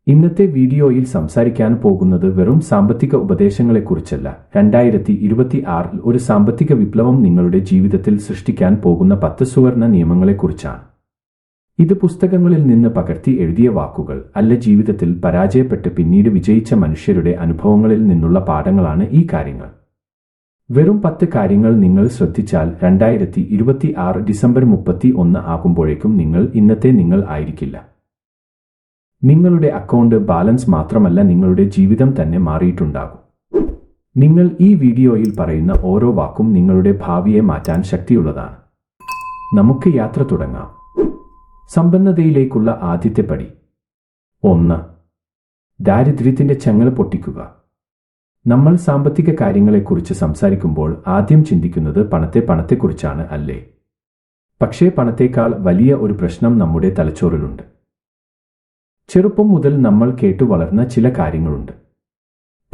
ഇന്നത്തെ വീഡിയോയിൽ സംസാരിക്കാൻ പോകുന്നത് വെറും സാമ്പത്തിക ഉപദേശങ്ങളെക്കുറിച്ചല്ല. 2026 ഒരു സാമ്പത്തിക വിപ്ലവം നിങ്ങളുടെ ജീവിതത്തിൽ സൃഷ്ടിക്കാൻ പോകുന്ന 10 സുവർണ്ണ നിയമങ്ങളെക്കുറിച്ചാണ്. ഇത് പുസ്തകങ്ങളിൽ നിന്ന് പകർത്തി എഴുതിയ വാക്കുകൾ അല്ല, ജീവിതത്തിൽ പരാജയപ്പെട്ട് പിന്നീട് വിജയിച്ച മനുഷ്യരുടെ അനുഭവങ്ങളിൽ നിന്നുള്ള പാഠങ്ങളാണ് ഈ കാര്യങ്ങൾ. വെറും 10 കാര്യങ്ങൾ നിങ്ങൾ ശ്രദ്ധിച്ചാൽ 2026 ഡിസംബർ 31 ആകുമ്പോഴേക്കും നിങ്ങൾ ഇന്നത്തെ നിങ്ങൾ ആയിരിക്കില്ല. നിങ്ങളുടെ അക്കൗണ്ട് ബാലൻസ് മാത്രമല്ല, നിങ്ങളുടെ ജീവിതം തന്നെ മാറിയിട്ടുണ്ടാകും. നിങ്ങൾ ഈ വീഡിയോയിൽ പറയുന്ന ഓരോ വാക്കും നിങ്ങളുടെ ഭാവിയെ മാറ്റാൻ ശക്തിയുള്ളതാണ്. നമുക്ക് യാത്ര തുടങ്ങാം. സമ്പന്നതയിലേക്കുള്ള ആദ്യത്തെ പടി. 1. ദാരിദ്ര്യത്തിന്റെ ചങ്ങല പൊട്ടിക്കുക. നമ്മൾ സാമ്പത്തിക കാര്യങ്ങളെക്കുറിച്ച് സംസാരിക്കുമ്പോൾ ആദ്യം ചിന്തിക്കുന്നത് പണത്തെക്കുറിച്ചാണ്, അല്ലേ? പക്ഷേ പണത്തേക്കാൾ വലിയ ഒരു പ്രശ്നം നമ്മുടെ തലച്ചോറിലുണ്ട്. ചെറുപ്പം മുതൽ നമ്മൾ കേട്ടു വളർന്ന ചില കാര്യങ്ങളുണ്ട്.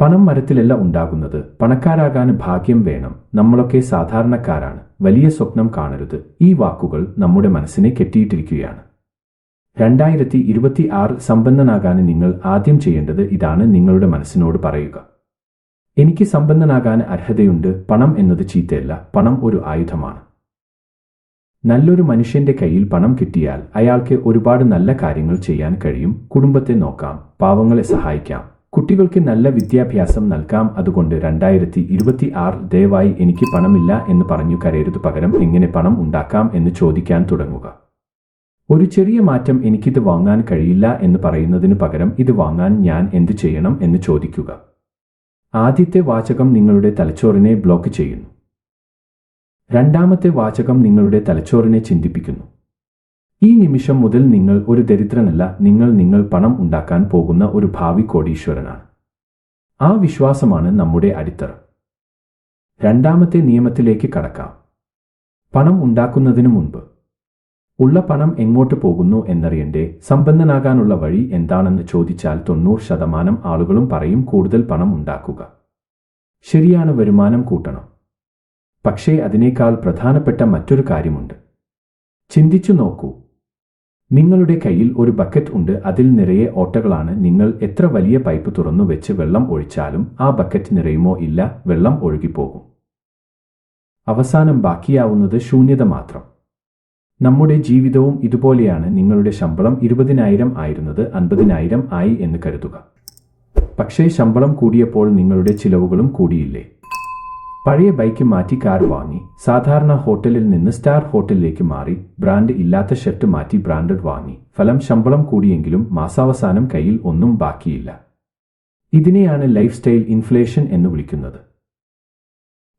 പണം മരത്തിലല്ല ഉണ്ടാകുന്നത്, പണക്കാരാകാൻ ഭാഗ്യം വേണം, നമ്മളൊക്കെ സാധാരണക്കാരാണ്, വലിയ സ്വപ്നം കാണരുത്. ഈ വാക്കുകൾ നമ്മുടെ മനസ്സിനെ കെട്ടിയിട്ടിരിക്കുകയാണ്. 2026 സമ്പന്നനാകാൻ നിങ്ങൾ ആദ്യം ചെയ്യേണ്ടത് ഇതാണ്: നിങ്ങളുടെ മനസ്സിനോട് പറയുക, എനിക്ക് സമ്പന്നനാകാൻ അർഹതയുണ്ട്. പണം എന്നത് ചീത്തയല്ല, പണം ഒരു ആയുധമാണ്. നല്ലൊരു മനുഷ്യന്റെ കയ്യിൽ പണം കിട്ടിയാൽ അയാൾക്ക് ഒരുപാട് നല്ല കാര്യങ്ങൾ ചെയ്യാൻ കഴിയും. കുടുംബത്തെ നോക്കാം, പാവങ്ങളെ സഹായിക്കാം, കുട്ടികൾക്ക് നല്ല വിദ്യാഭ്യാസം നൽകാം. അതുകൊണ്ട് 2026 ദയവായി എനിക്ക് പണമില്ല എന്ന് പറഞ്ഞു കരയരുത്. പകരം എങ്ങനെ പണം ഉണ്ടാക്കാം എന്ന് ചോദിക്കാൻ തുടങ്ങുക. ഒരു ചെറിയ മാറ്റം: എനിക്കിത് വാങ്ങാൻ കഴിയില്ല എന്ന് പറയുന്നതിനു പകരം ഇത് വാങ്ങാൻ ഞാൻ എന്ത് ചെയ്യണം എന്ന് ചോദിക്കുക. ആദ്യത്തെ വാചകം നിങ്ങളുടെ തലച്ചോറിനെ ബ്ലോക്ക് ചെയ്യുന്നു. രണ്ടാമത്തെ വാചകം നിങ്ങളുടെ തലച്ചോറിനെ ചിന്തിപ്പിക്കുന്നു. ഈ നിമിഷം മുതൽ നിങ്ങൾ ഒരു ദരിദ്രനല്ല, നിങ്ങൾ പണം ഉണ്ടാക്കാൻ പോകുന്ന ഒരു ഭാവി കോടീശ്വരനാണ്. ആ വിശ്വാസമാണ് നമ്മുടെ അടിത്തറ. രണ്ടാമത്തെ നിയമത്തിലേക്ക് കടക്കാം. പണം ഉണ്ടാക്കുന്നതിനു മുൻപ് ഉള്ള പണം എങ്ങോട്ട് പോകുന്നു എന്നറിയണ്ടേ? സമ്പന്നനാകാനുള്ള വഴി എന്താണെന്ന് ചോദിച്ചാൽ 90% ആളുകളും പറയും കൂടുതൽ പണം ഉണ്ടാക്കുക. ശരിയാണ്, വരുമാനം കൂട്ടണം. പക്ഷേ അതിനേക്കാൾ പ്രധാനപ്പെട്ട മറ്റൊരു കാര്യമുണ്ട്. ചിന്തിച്ചു നോക്കൂ. നിങ്ങളുടെ കയ്യിൽ ഒരു ബക്കറ്റ് ഉണ്ട്, അതിൽ നിറയെ ഓട്ടകളാണ്. നിങ്ങൾ എത്ര വലിയ പൈപ്പ് തുറന്നു വെച്ച് വെള്ളം ഒഴിച്ചാലും ആ ബക്കറ്റ് നിറയുമോ? ഇല്ല, വെള്ളം ഒഴുകിപ്പോകും. അവസാനം ബാക്കിയാവുന്നത് ശൂന്യത മാത്രം. നമ്മുടെ ജീവിതവും ഇതുപോലെയാണ്. നിങ്ങളുടെ ശമ്പളം 20,000 ആയിരുന്നത് 50,000 ആയി എന്ന് കരുതുക. പക്ഷേ ശമ്പളം കൂടിയപ്പോൾ നിങ്ങളുടെ ചിലവുകളും കൂടിയില്ലേ? പഴയ ബൈക്ക് മാറ്റി കാർ വാങ്ങി, സാധാരണ ഹോട്ടലിൽ നിന്ന് സ്റ്റാർ ഹോട്ടലിലേക്ക് മാറി, ബ്രാൻഡ് ഇല്ലാത്ത ഷർട്ട് മാറ്റി ബ്രാൻഡഡ് വാങ്ങി. ഫലം ശമ്പളം കൂടിയെങ്കിലും മാസാവസാനം കയ്യിൽ ഒന്നും ബാക്കിയില്ല. ഇതിനെയാണ് ലൈഫ് സ്റ്റൈൽ ഇൻഫ്ലേഷൻ എന്ന് വിളിക്കുന്നത്.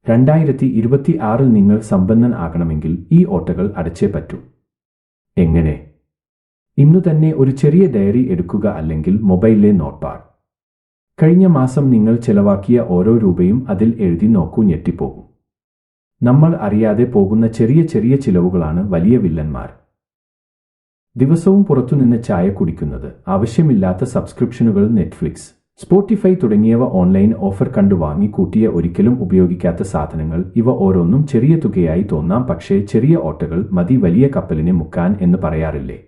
2026 നിങ്ങൾ സമ്പന്നൻ ആകണമെങ്കിൽ ഈ ഓട്ടകൾ അടച്ചേ പറ്റൂ. എങ്ങനെ? ഇന്നു തന്നെ ഒരു ചെറിയ ഡയറി എടുക്കുക, അല്ലെങ്കിൽ മൊബൈലിലെ നോട്ട്പാഡ്. കഴിഞ്ഞ മാസം നിങ്ങൾ ചെലവാക്കിയ ഓരോ രൂപയും അതിൽ എഴുതി നോക്കൂ. ഞെട്ടിപ്പോകും. നമ്മൾ അറിയാതെ പോകുന്ന ചെറിയ ചിലവുകളാണ് വലിയ വില്ലന്മാർ. ദിവസവും പുറത്തുനിന്ന് ചായ കുടിക്കുന്നത്, ആവശ്യമില്ലാത്ത സബ്സ്ക്രിപ്ഷനുകൾ, നെറ്റ്ഫ്ലിക്സ്, സ്പോട്ടിഫൈ തുടങ്ങിയവ, ഓൺലൈൻ ഓഫർ കണ്ടു വാങ്ങി കൂട്ടിയ ഒരിക്കലും ഉപയോഗിക്കാത്ത സാധനങ്ങൾ. ഇവ ഓരോന്നും ചെറിയ തുകയായി തോന്നാം, പക്ഷേ ചെറിയ ഓട്ടകൾ മതി വലിയ കപ്പലിനെ മുക്കാൻ എന്ന് പറയാറില്ലേ?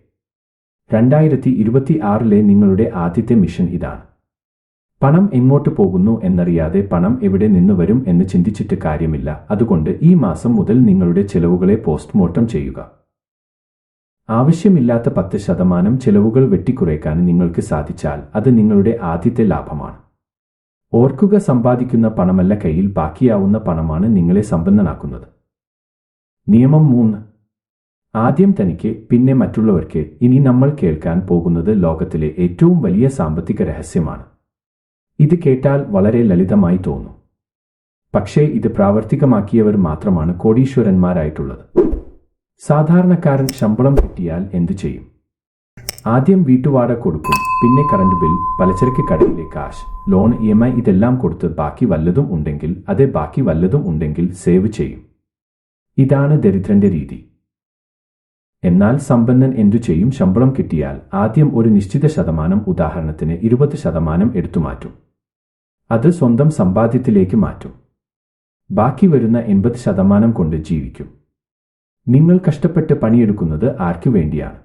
2026 നിങ്ങളുടെ ആദ്യത്തെ മിഷൻ ഇതാണ്. പണം എങ്ങോട്ട് പോകുന്നു എന്നറിയാതെ പണം എവിടെ നിന്ന് വരും എന്ന് ചിന്തിച്ചിട്ട് കാര്യമില്ല. അതുകൊണ്ട് ഈ മാസം മുതൽ നിങ്ങളുടെ ചെലവുകളെ പോസ്റ്റ്മോർട്ടം ചെയ്യുക. ആവശ്യമില്ലാത്ത 10% ചെലവുകൾ വെട്ടിക്കുറയ്ക്കാൻ നിങ്ങൾക്ക് സാധിച്ചാൽ അത് നിങ്ങളുടെ ആദ്യത്തെ ലാഭമാണ്. ഓർക്കുക, സമ്പാദിക്കുന്ന പണമല്ല, കയ്യിൽ ബാക്കിയാവുന്ന പണമാണ് നിങ്ങളെ സമ്പന്നനാക്കുന്നത്. നിയമം 3. ആദ്യം തനിക്ക്, പിന്നെ മറ്റുള്ളവർക്ക്. ഇനി നമ്മൾ കേൾക്കാൻ പോകുന്നത് ലോകത്തിലെ ഏറ്റവും വലിയ സാമ്പത്തിക രഹസ്യമാണ്. ഇത് കേട്ടാൽ വളരെ ലളിതമായി തോന്നും, പക്ഷേ ഇത് പ്രാവർത്തികമാക്കിയവർ മാത്രമാണ് കോടീശ്വരന്മാരായിട്ടുള്ളത്. സാധാരണക്കാരൻ ശമ്പളം കിട്ടിയാൽ എന്തു ചെയ്യും? ആദ്യം വീട്ടുവാടക കൊടുക്കും, പിന്നെ കറണ്ട് ബിൽ, പലചരക്ക് കടയിലെ കാശ്, ലോൺ, EMI ഇതെല്ലാം കൊടുത്ത് ബാക്കി വല്ലതും ഉണ്ടെങ്കിൽ സേവ് ചെയ്യും. ഇതാണ് ദരിദ്രന്റെ രീതി. എന്നാൽ സമ്പന്നൻ എന്തു ചെയ്യും? ശമ്പളം കിട്ടിയാൽ ആദ്യം ഒരു നിശ്ചിത ശതമാനം, ഉദാഹരണത്തിന് 20% എടുത്തുമാറ്റും. അത് സ്വന്തം സമ്പാദ്യത്തിലേക്ക് മാറ്റും. ബാക്കി വരുന്ന 80% കൊണ്ട് ജീവിക്കും. നിങ്ങൾ കഷ്ടപ്പെട്ട് പണിയെടുക്കുന്നത് ആർക്കു വേണ്ടിയാണ്?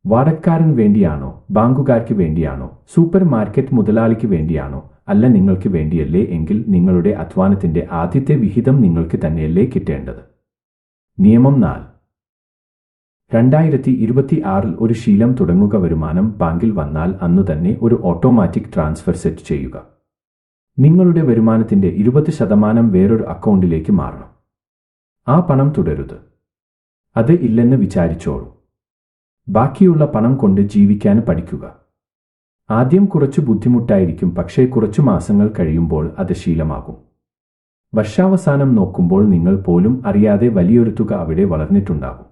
വാടകക്കാരന് വേണ്ടിയാണോ, ബാങ്കുകാർക്ക് വേണ്ടിയാണോ, സൂപ്പർ മാർക്കറ്റ് മുതലാളിക്ക് വേണ്ടിയാണോ? അല്ല, നിങ്ങൾക്ക് വേണ്ടിയല്ലേ? എങ്കിൽ നിങ്ങളുടെ അധ്വാനത്തിന്റെ ആദ്യത്തെ വിഹിതം നിങ്ങൾക്ക് തന്നെയല്ലേ കിട്ടേണ്ടത്? നിയമം 4. 2026 ഒരു ശീലം തുടങ്ങുക. വരുമാനം ബാങ്കിൽ വന്നാൽ അന്നുതന്നെ ഒരു ഓട്ടോമാറ്റിക് ട്രാൻസ്ഫർ സെറ്റ് ചെയ്യുക. നിങ്ങളുടെ വരുമാനത്തിന്റെ 20% വേറൊരു അക്കൗണ്ടിലേക്ക് മാറണം. ആ പണം തുടരുത്. അത് ഇല്ലെന്ന് വിചാരിച്ചോളൂ. ബാക്കിയുള്ള പണം കൊണ്ട് ജീവിക്കാൻ പഠിക്കുക. ആദ്യം കുറച്ചു ബുദ്ധിമുട്ടായിരിക്കും, പക്ഷേ കുറച്ചു മാസങ്ങൾ കഴിയുമ്പോൾ അത് ശീലമാകും. വർഷാവസാനം നോക്കുമ്പോൾ നിങ്ങൾ പോലും അറിയാതെ വലിയൊരു തുക അവിടെ വളർന്നിട്ടുണ്ടാകും.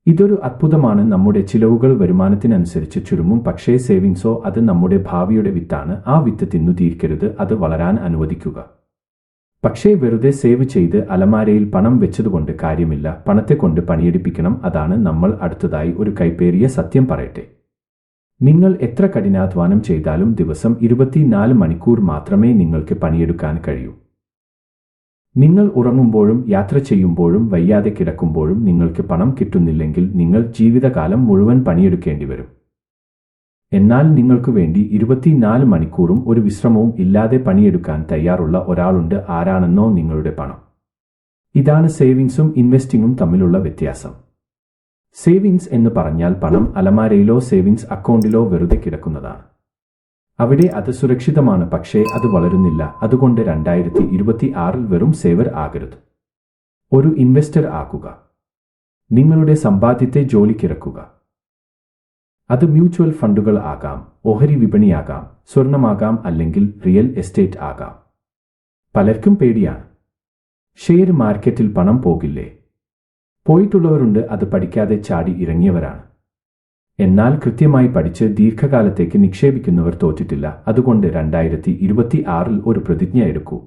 ഇതൊരു അത്ഭുതമാണ്. നമ്മുടെ ചിലവുകൾ വരുമാനത്തിനനുസരിച്ച് ചുരുങ്ങും, പക്ഷേ സേവിങ്സോ, അത് നമ്മുടെ ഭാവിയുടെ വിത്താണ്. ആ വിത്ത് തിന്നു തീർക്കരുത്, അത് വളരാൻ അനുവദിക്കുക. പക്ഷേ വെറുതെ സേവ് ചെയ്ത് അലമാരയിൽ പണം വെച്ചതുകൊണ്ട് കാര്യമില്ല. പണത്തെ കൊണ്ട് പണിയെടുപ്പിക്കണം. അതാണ് നമ്മൾ അടുത്തതായി ഒരു കൈപ്പേറിയ സത്യം പറയട്ടെ. നിങ്ങൾ എത്ര കഠിനാധ്വാനം ചെയ്താലും ദിവസം 24 മണിക്കൂർ മാത്രമേ നിങ്ങൾക്ക് പണിയെടുക്കാൻ കഴിയൂ. നിങ്ങൾ ഉറങ്ങുമ്പോഴും യാത്ര ചെയ്യുമ്പോഴും വയ്യാതെ കിടക്കുമ്പോഴും നിങ്ങൾക്ക് പണം കിട്ടുന്നില്ലെങ്കിൽ നിങ്ങൾ ജീവിതകാലം മുഴുവൻ പണിയെടുക്കേണ്ടി വരും. എന്നാൽ നിങ്ങൾക്കു വേണ്ടി 24 മണിക്കൂറും ഒരു വിശ്രമവും ഇല്ലാതെ പണിയെടുക്കാൻ തയ്യാറുള്ള ഒരാളുണ്ട്. ആരാണെന്നോ? നിങ്ങളുടെ പണം. ഇതാണ് സേവിങ്സും ഇൻവെസ്റ്റിംഗും തമ്മിലുള്ള വ്യത്യാസം. സേവിങ്സ് എന്ന് പറഞ്ഞാൽ പണം അലമാരയിലോ സേവിങ്സ് അക്കൗണ്ടിലോ വെറുതെ കിടക്കുന്നതാണ്. അവിടെ അത് സുരക്ഷിതമാണ്, പക്ഷേ അത് വളരുന്നില്ല. അതുകൊണ്ട് 2026 വെറും സേവർ ആകരുത്. ഒരു ഇൻവെസ്റ്റർ ആക്കുക. നിങ്ങളുടെ സമ്പാദ്യത്തെ ജോലിക്കിറക്കുക. അത് മ്യൂച്വൽ ഫണ്ടുകൾ ആകാം, ഓഹരി വിപണിയാകാം, സ്വർണമാകാം, അല്ലെങ്കിൽ റിയൽ എസ്റ്റേറ്റ് ആകാം. പലർക്കും പേടിയാണ്. ഷെയർ മാർക്കറ്റിൽ പണം പോകില്ലേ? പോയിട്ടുള്ളവരുണ്ട്. അത് പഠിക്കാതെ ചാടി ഇറങ്ങിയവരാണ്. എന്നാൽ കൃത്യമായി പഠിച്ച് ദീർഘകാലത്തേക്ക് നിക്ഷേപിക്കുന്നവർ തോറ്റിട്ടില്ല. അതുകൊണ്ട് 2026 ഒരു പ്രതിജ്ഞ എടുക്കൂ.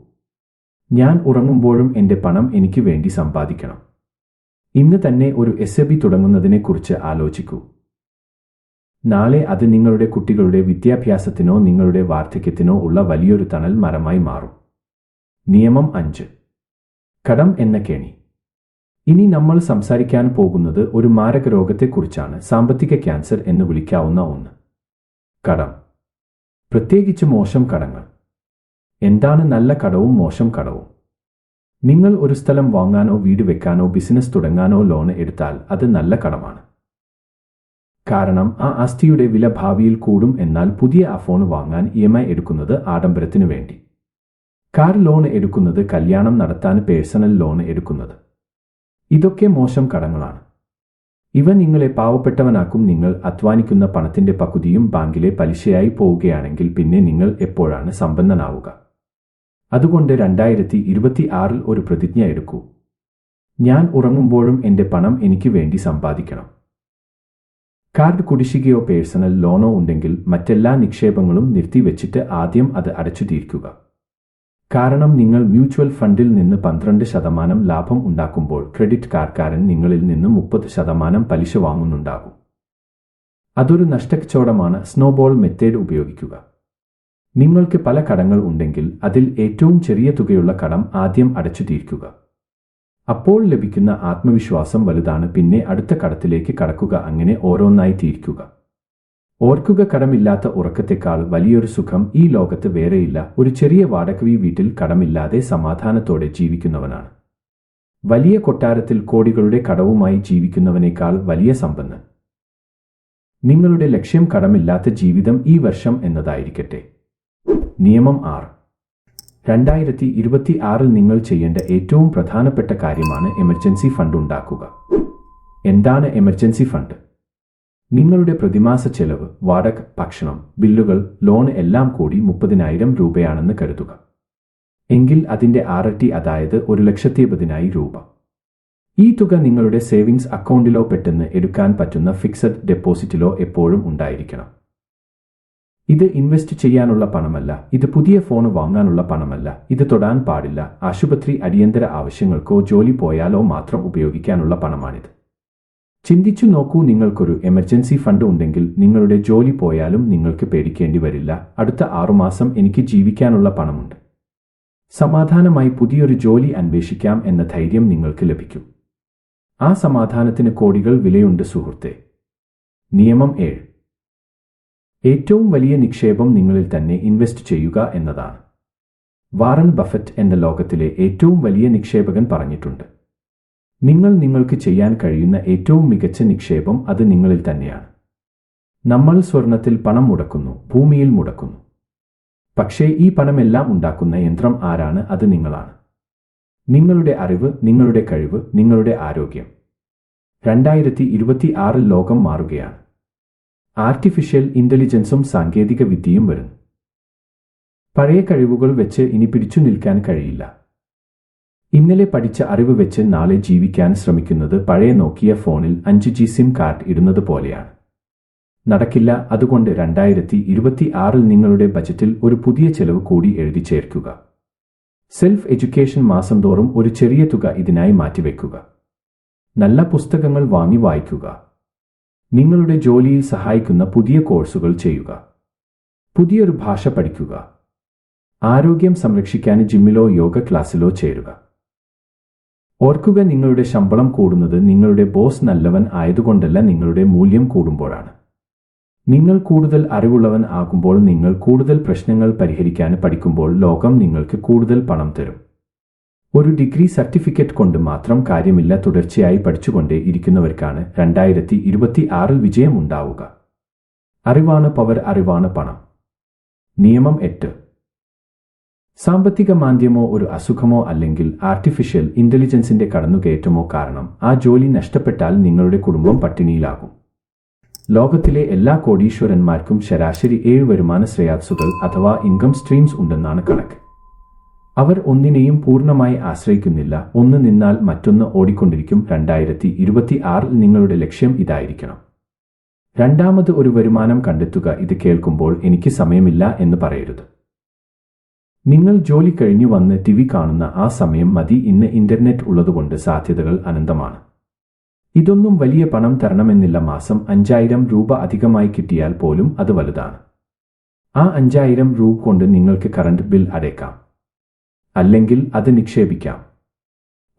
ഞാൻ ഉറങ്ങുമ്പോഴും എൻ്റെ പണം എനിക്ക് വേണ്ടി സമ്പാദിക്കണം. ഇന്ന് തന്നെ ഒരു എസ്എബി തുടങ്ങുന്നതിനെക്കുറിച്ച് ആലോചിക്കൂ. നാളെ അത് നിങ്ങളുടെ കുട്ടികളുടെ വിദ്യാഭ്യാസത്തിനോ നിങ്ങളുടെ വാർദ്ധക്യത്തിനോ ഉള്ള വലിയൊരു തണൽ മരമായി മാറും. നിയമം 5. കടം എന്ന കെണി. ഇനി നമ്മൾ സംസാരിക്കാൻ പോകുന്നത് ഒരു മാരക രോഗത്തെക്കുറിച്ചാണ്. സാമ്പത്തിക ക്യാൻസർ എന്ന് വിളിക്കാവുന്ന ഒന്ന്. കടം. പ്രത്യേകിച്ച് മോശം കടങ്ങൾ. എന്താണ് നല്ല കടവും മോശം കടവും? നിങ്ങൾ ഒരു സ്ഥലം വാങ്ങാനോ വീട് വെക്കാനോ ബിസിനസ് തുടങ്ങാനോ ലോൺ എടുത്താൽ അത് നല്ല കടമാണ്. കാരണം ആ ആസ്തിയുടെ വില ഭാവിയിൽ കൂടും. എന്നാൽ പുതിയ ഫോൺ വാങ്ങാൻ EMI എടുക്കുന്നത് ആഡംബരത്തിനു വേണ്ടി. കാർ ലോൺ എടുക്കുന്നത് കല്യാണം നടത്താൻ, പേഴ്സണൽ ലോൺ എടുക്കുന്നത്. ഇതൊക്കെ മോശം കടങ്ങളാണ്. ഇവ നിങ്ങളെ പാവപ്പെട്ടവനാക്കും. നിങ്ങൾ അധ്വാനിക്കുന്ന പണത്തിന്റെ പകുതിയും ബാങ്കിലെ പലിശയായി പോവുകയാണെങ്കിൽ പിന്നെ നിങ്ങൾ എപ്പോഴാണ് സമ്പന്നനാവുക? അതുകൊണ്ട് 2026 ഒരു പ്രതിജ്ഞ എടുക്കൂ. ഞാൻ ഉറങ്ങുമ്പോഴും എൻ്റെ പണം എനിക്ക് വേണ്ടി സമ്പാദിക്കണം. കാർഡ് കുടിശ്ശികയോ പേഴ്സണൽ ലോണോ ഉണ്ടെങ്കിൽ മറ്റെല്ലാ നിക്ഷേപങ്ങളും നിർത്തിവെച്ചിട്ട് ആദ്യം അത് അടച്ചു തീർക്കുക. കാരണം നിങ്ങൾ മ്യൂച്വൽ ഫണ്ടിൽ നിന്ന് 12% ലാഭം ഉണ്ടാക്കുമ്പോൾ ക്രെഡിറ്റ് കാർഡുകാരൻ നിങ്ങളിൽ നിന്ന് 30% പലിശ വാങ്ങുന്നുണ്ടാകും. അതൊരു നഷ്ടക്കച്ചവടമാണ്. സ്നോബോൾ മെത്തേഡ് ഉപയോഗിക്കുക. നിങ്ങൾക്ക് പല കടങ്ങൾ ഉണ്ടെങ്കിൽ അതിൽ ഏറ്റവും ചെറിയ തുകയുള്ള കടം ആദ്യം അടച്ചു തീർക്കുക. അപ്പോൾ ലഭിക്കുന്ന ആത്മവിശ്വാസം വലുതാണ്. പിന്നെ അടുത്ത കടത്തിലേക്ക് കടക്കുക. അങ്ങനെ ഓരോന്നായി തീർക്കുക. ഓർക്കുക, കടമില്ലാത്ത ഉറക്കത്തെക്കാൾ വലിയൊരു സുഖം ഈ ലോകത്ത് വേറെയില്ല. ഒരു ചെറിയ വാടക വീട്ടിൽ കടമില്ലാതെ സമാധാനത്തോടെ ജീവിക്കുന്നവനാണ് വലിയ കൊട്ടാരത്തിൽ കോടികളുടെ കടവുമായി ജീവിക്കുന്നവനേക്കാൾ വലിയ സമ്പന്നൻ. നിങ്ങളുടെ ലക്ഷ്യം കടമില്ലാത്ത ജീവിതം ഈ വർഷം എന്നതായിരിക്കട്ടെ. നിയമം 6. 2026 നിങ്ങൾ ചെയ്യേണ്ട ഏറ്റവും പ്രധാനപ്പെട്ട കാര്യമാണ് എമർജൻസി ഫണ്ട് ഉണ്ടാക്കുക. എന്താണ് എമർജൻസി ഫണ്ട്? നിങ്ങളുടെ പ്രതിമാസ ചെലവ്, വാടക, ഭക്ഷണം, ബില്ലുകൾ, ലോൺ എല്ലാം കൂടി 30,000 രൂപയാണെന്ന് കരുതുക. എങ്കിൽ അതിൻ്റെ ഇരട്ടി, അതായത് 1,80,000 രൂപ. ഈ തുക നിങ്ങളുടെ സേവിങ്സ് അക്കൗണ്ടിലോ പെട്ടെന്ന് എടുക്കാൻ പറ്റുന്ന ഫിക്സഡ് ഡെപ്പോസിറ്റിലോ എപ്പോഴും ഉണ്ടായിരിക്കണം. ഇത് ഇൻവെസ്റ്റ് ചെയ്യാനുള്ള പണമല്ല. ഇത് പുതിയ ഫോൺ വാങ്ങാനുള്ള പണമല്ല. ഇത് തൊടാൻ പാടില്ല. ആശുപത്രി, അടിയന്തര ആവശ്യങ്ങൾക്കോ ജോലി പോയാലോ മാത്രം ഉപയോഗിക്കാനുള്ള പണമാണിത്. ചിന്തിച്ചു നോക്കൂ, നിങ്ങൾക്കൊരു എമർജൻസി ഫണ്ട് ഉണ്ടെങ്കിൽ നിങ്ങളുടെ ജോലി പോയാലും നിങ്ങൾക്ക് പേടിക്കേണ്ടി വരില്ല. അടുത്ത 6 മാസം എനിക്ക് ജീവിക്കാനുള്ള പണമുണ്ട്. സമാധാനമായി പുതിയൊരു ജോലി അന്വേഷിക്കാം എന്ന ധൈര്യം നിങ്ങൾക്ക് ലഭിക്കും. ആ സമാധാനത്തിന് കോടികൾ വിലയുണ്ട് സുഹൃത്തേ. നിയമം 7. ഏറ്റവും വലിയ നിക്ഷേപം നിങ്ങളിൽ തന്നെ ഇൻവെസ്റ്റ് ചെയ്യുക എന്നതാണ്. വാറൻ ബഫറ്റ് എന്ന ലോകത്തിലെ ഏറ്റവും വലിയ നിക്ഷേപകൻ പറഞ്ഞിട്ടുണ്ട്. നിങ്ങൾക്ക് ചെയ്യാൻ കഴിയുന്ന ഏറ്റവും മികച്ച നിക്ഷേപം അത് നിങ്ങളിൽ തന്നെയാണ്. നമ്മൾ സ്വർണത്തിൽ പണം മുടക്കുന്നു, ഭൂമിയിൽ മുടക്കുന്നു. പക്ഷേ ഈ പണമെല്ലാം ഉണ്ടാക്കുന്ന യന്ത്രം ആരാണ്? അത് നിങ്ങളാണ്. നിങ്ങളുടെ അറിവ്, നിങ്ങളുടെ കഴിവ്, നിങ്ങളുടെ ആരോഗ്യം. 2026 ലോകം മാറുകയാണ്. ആർട്ടിഫിഷ്യൽ ഇന്റലിജൻസും സാങ്കേതിക വിദ്യയും വരുന്നു. പഴയ കഴിവുകൾ വെച്ച് ഇനി പിടിച്ചു നിൽക്കാൻ കഴിയില്ല. ഇന്നലെ പഠിച്ച അറിവ് വെച്ച് നാളെ ജീവിക്കാൻ ശ്രമിക്കുന്നത് പഴയ നോക്കിയ ഫോണിൽ 5G സിം കാർഡ് ഇടുന്നത് പോലെയാണ്. നടക്കില്ല. അതുകൊണ്ട് 2026 നിങ്ങളുടെ ബജറ്റിൽ ഒരു പുതിയ ചെലവ് കൂടി എഴുതി ചേർക്കുക. Self education. മാസം തോറും ഒരു ചെറിയ തുക ഇതിനായി മാറ്റിവെക്കുക. നല്ല പുസ്തകങ്ങൾ വാങ്ങി വായിക്കുക. നിങ്ങളുടെ ജോലിയിൽ സഹായിക്കുന്ന പുതിയ കോഴ്സുകൾ ചെയ്യുക. പുതിയൊരു ഭാഷ പഠിക്കുക. ആരോഗ്യം സംരക്ഷിക്കാൻ ജിമ്മിലോ യോഗ ക്ലാസ്സിലോ ചേരുക. ഓർക്കുക, നിങ്ങളുടെ ശമ്പളം കൂടുന്നത് നിങ്ങളുടെ ബോസ് നല്ലവൻ ആയതുകൊണ്ടല്ല, നിങ്ങളുടെ മൂല്യം കൂടുമ്പോഴാണ്. നിങ്ങൾ കൂടുതൽ അറിവുള്ളവൻ ആകുമ്പോൾ, നിങ്ങൾ കൂടുതൽ പ്രശ്നങ്ങൾ പരിഹരിക്കാൻ പഠിക്കുമ്പോൾ ലോകം നിങ്ങൾക്ക് കൂടുതൽ പണം തരും. ഒരു ഡിഗ്രി സർട്ടിഫിക്കറ്റ് കൊണ്ട് മാത്രം കാര്യമില്ല. തുടർച്ചയായി പഠിച്ചുകൊണ്ടേ ഇരിക്കുന്നവർക്കാണ് 2026 വിജയം ഉണ്ടാവുക. അറിവാണ് പവർ, അറിവാണ് പണം. നിയമം 8. സാമ്പത്തിക മാന്ദ്യമോ ഒരു അസുഖമോ അല്ലെങ്കിൽ ആർട്ടിഫിഷ്യൽ ഇന്റലിജൻസിന്റെ കടന്നുകയറ്റമോ കാരണം ആ ജോലി നഷ്ടപ്പെട്ടാൽ നിങ്ങളുടെ കുടുംബം പട്ടിണിയിലാകും. ലോകത്തിലെ എല്ലാ കോടീശ്വരന്മാർക്കും ശരാശരി 7 വരുമാന ശ്രേയാംസുകൾ അഥവാ ഇൻകം സ്ട്രീംസ് ഉണ്ടെന്നാണ് കണക്ക്. അവർ ഒന്നിനെയും പൂർണ്ണമായി ആശ്രയിക്കുന്നില്ല. ഒന്ന് നിന്നാൽ മറ്റൊന്ന് ഓടിക്കൊണ്ടിരിക്കും. 2026 നിങ്ങളുടെ ലക്ഷ്യം ഇതായിരിക്കണം. രണ്ടാമത് ഒരു വരുമാനം കണ്ടെത്തുക. ഇത് കേൾക്കുമ്പോൾ എനിക്ക് സമയമില്ല എന്ന് പറയരുത്. നിങ്ങൾ ജോലി കഴിഞ്ഞു വന്ന് ടിവി കാണുന്ന ആ സമയം മതി. ഇന്ന് ഇന്റർനെറ്റ് ഉള്ളതുകൊണ്ട് സാധ്യതകൾ അനന്തമാണ്. ഇതൊന്നും വലിയ പണം തരണമെന്നില്ല. മാസം 5000 രൂപ അധികമായി കിട്ടിയാൽ പോലും അത് വലുതാണ്. ആ 5000 രൂപ കൊണ്ട് നിങ്ങൾക്ക് കറണ്ട് ബിൽ അടയ്ക്കാം, അല്ലെങ്കിൽ അത് നിക്ഷേപിക്കാം.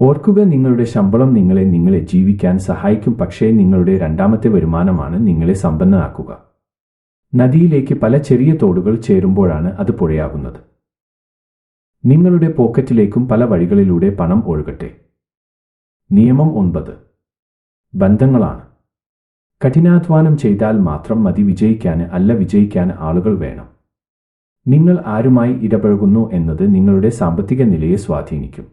ഓർക്കുക, നിങ്ങളുടെ ശമ്പളം നിങ്ങളെ ജീവിക്കാൻ സഹായിക്കും, പക്ഷേ നിങ്ങളുടെ രണ്ടാമത്തെ വരുമാനമാണ് നിങ്ങളെ സമ്പന്നനാക്കുക. നദിയിലേക്ക് പല ചെറിയ തോടുകൾ ചേരുമ്പോഴാണ് അത് പുഴയാകുന്നത്. നിങ്ങളുടെ പോക്കറ്റിലേക്കും പല വഴികളിലൂടെ പണം ഒഴുകട്ടെ. നിയമം 9. ബന്ധങ്ങളാണ്. കഠിനാധ്വാനം ചെയ്താൽ മാത്രം മതി വിജയിക്കാൻ, അല്ല വിജയിക്കാൻ ആളുകൾ വേണം. നിങ്ങൾ ആരുമായി ഇടപഴകുന്നു എന്നത് നിങ്ങളുടെ സാമ്പത്തിക നിലയെ സ്വാധീനിക്കും.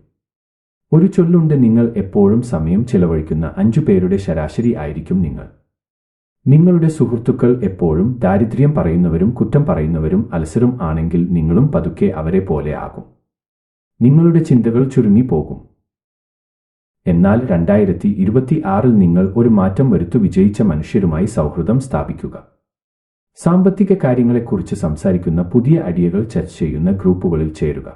ഒരു ചൊല്ലുണ്ട്, നിങ്ങൾ എപ്പോഴും സമയം ചെലവഴിക്കുന്ന 5 പേരുടെ ശരാശരി ആയിരിക്കും നിങ്ങൾ. നിങ്ങളുടെ സുഹൃത്തുക്കൾ എപ്പോഴും ദാരിദ്ര്യം പറയുന്നവരും കുറ്റം പറയുന്നവരും അലസരും ആണെങ്കിൽ നിങ്ങളും പതുക്കെ അവരെ പോലെ ആകും. നിങ്ങളുടെ ചിന്തകൾ ചുരുങ്ങി പോകും. എന്നാൽ 2026 നിങ്ങൾ ഒരു മാറ്റം വരുത്തു. വിജയിച്ച മനുഷ്യരുമായി സൗഹൃദം സ്ഥാപിക്കുക. സാമ്പത്തിക കാര്യങ്ങളെക്കുറിച്ച് സംസാരിക്കുന്ന പുതിയ ഐഡിയകൾ ചർച്ച ചെയ്യുന്ന ഗ്രൂപ്പുകളിൽ ചേരുക.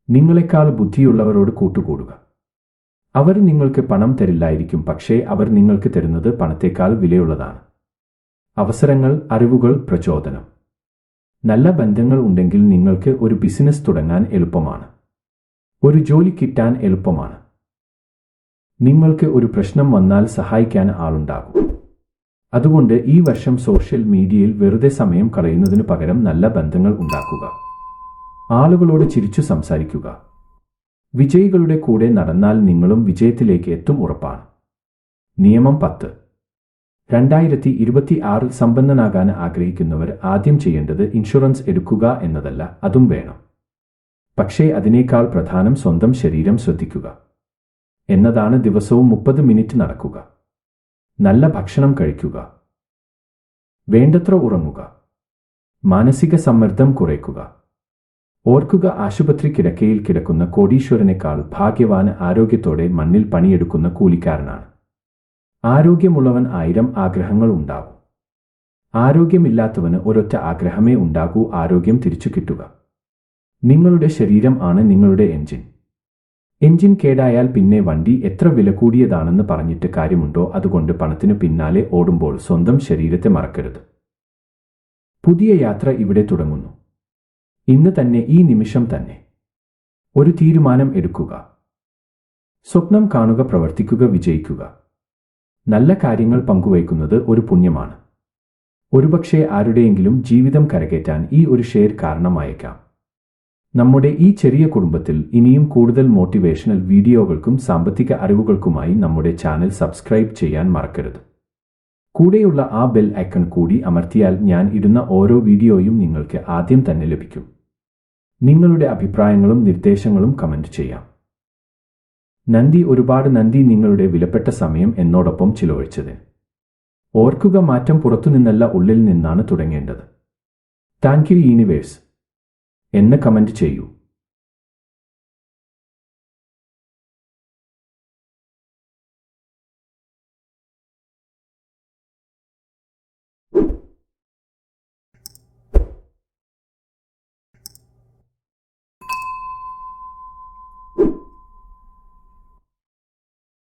നിങ്ങളെക്കാൾ ബുദ്ധിയുള്ളവരോട് കൂട്ടുകൂടുക. അവർ നിങ്ങൾക്ക് പണം തരില്ലായിരിക്കും, പക്ഷേ അവർ നിങ്ങൾക്ക് തരുന്നത് പണത്തേക്കാൾ വിലയുള്ളതാണ്. അവസരങ്ങൾ, അറിവുകൾ, പ്രചോദനം. നല്ല ബന്ധങ്ങൾ ഉണ്ടെങ്കിൽ നിങ്ങൾക്ക് ഒരു ബിസിനസ് തുടങ്ങാൻ എളുപ്പമാണ്. ഒരു ജോലി കിട്ടാൻ എളുപ്പമാണ്. നിങ്ങൾക്ക് ഒരു പ്രശ്നം വന്നാൽ സഹായിക്കാൻ ആളുണ്ടാകും. അതുകൊണ്ട് ഈ വർഷം സോഷ്യൽ മീഡിയയിൽ വെറുതെ സമയം കളയുന്നതിനു പകരം നല്ല ബന്ധങ്ങൾ ഉണ്ടാക്കുക. ആളുകളോട് ചിരിച്ചു സംസാരിക്കുക. വിജയികളുടെ കൂടെ നടന്നാൽ നിങ്ങളും വിജയത്തിലേക്ക് എത്തും, ഉറപ്പാണ്. നിയമം 10. 2026 സമ്പന്നനാകാൻ ആഗ്രഹിക്കുന്നവർ ആദ്യം ചെയ്യേണ്ടത് ഇൻഷുറൻസ് എടുക്കുക എന്നതല്ല, അതും വേണം. പക്ഷേ അതിനേക്കാൾ പ്രധാനം സ്വന്തം ശരീരം ശ്രദ്ധിക്കുക എന്നതാണ്. ദിവസവും 30 മിനിറ്റ് നടക്കുക. നല്ല ഭക്ഷണം കഴിക്കുക. വേണ്ടത്ര ഉറങ്ങുക. മാനസിക സമ്മർദ്ദം കുറയ്ക്കുക. ഓർക്കുക, ആശുപത്രി കിടക്കയിൽ കിടക്കുന്ന കോടീശ്വരനേക്കാൾ ഭാഗ്യവാന് ആരോഗ്യത്തോടെ മണ്ണിൽ പണിയെടുക്കുന്ന കൂലിക്കാരനാണ്. ആരോഗ്യമുള്ളവൻ 1000 ആഗ്രഹങ്ങൾ ഉണ്ടാകും. ആരോഗ്യമില്ലാത്തവന് ഒരൊറ്റ ആഗ്രഹമേ ഉണ്ടാകൂ, ആരോഗ്യം തിരിച്ചു കിട്ടുക. നിങ്ങളുടെ ശരീരം ആണ് നിങ്ങളുടെ എഞ്ചിൻ. എഞ്ചിൻ കേടായാൽ പിന്നെ വണ്ടി എത്ര വില കൂടിയതാണെന്ന് പറഞ്ഞിട്ട് കാര്യമുണ്ടോ? അതുകൊണ്ട് പണത്തിനു പിന്നാലെ ഓടുമ്പോൾ സ്വന്തം ശരീരത്തെ മറക്കരുത്. പുതിയ യാത്ര ഇവിടെ തുടങ്ങുന്നു. ഇന്ന് തന്നെ, ഈ നിമിഷം തന്നെ ഒരു തീരുമാനം എടുക്കുക. സ്വപ്നം കാണുക, പ്രവർത്തിക്കുക, വിജയിക്കുക. നല്ല കാര്യങ്ങൾ പങ്കുവയ്ക്കുന്നത് ഒരു പുണ്യമാണ്. ഒരുപക്ഷേ ആരുടെയെങ്കിലും ജീവിതം കരകയറ്റാൻ ഈ ഒരു ഷെയർ കാരണമായേക്കാം. നമ്മുടെ ഈ ചെറിയ കുടുംബത്തിൽ ഇനിയും കൂടുതൽ മോട്ടിവേഷണൽ വീഡിയോകൾക്കും സാമ്പത്തിക അറിവുകൾക്കുമായി നമ്മുടെ ചാനൽ സബ്സ്ക്രൈബ് ചെയ്യാൻ മറക്കരുത്. കൂടെയുള്ള ആ ബെൽ ഐക്കൺ കൂടി അമർത്തിയാൽ ഞാൻ ഇടുന്ന ഓരോ വീഡിയോയും നിങ്ങൾക്ക് ആദ്യം തന്നെ ലഭിക്കും. നിങ്ങളുടെ അഭിപ്രായങ്ങളും നിർദ്ദേശങ്ങളും കമന്റ് ചെയ്യാം. നന്ദി, ഒരുപാട് നന്ദി നിങ്ങളുടെ വിലപ്പെട്ട സമയം എന്നോടൊപ്പം ചിലവഴിച്ചതിന്. ഓർക്കുക, മാറ്റം പുറത്തുനിന്നല്ല ഉള്ളിൽ നിന്നാണ് തുടങ്ങേണ്ടത്. താങ്ക് യു യൂണിവേഴ്സ് എന്ന് കമന്റ് ചെയ്യൂ.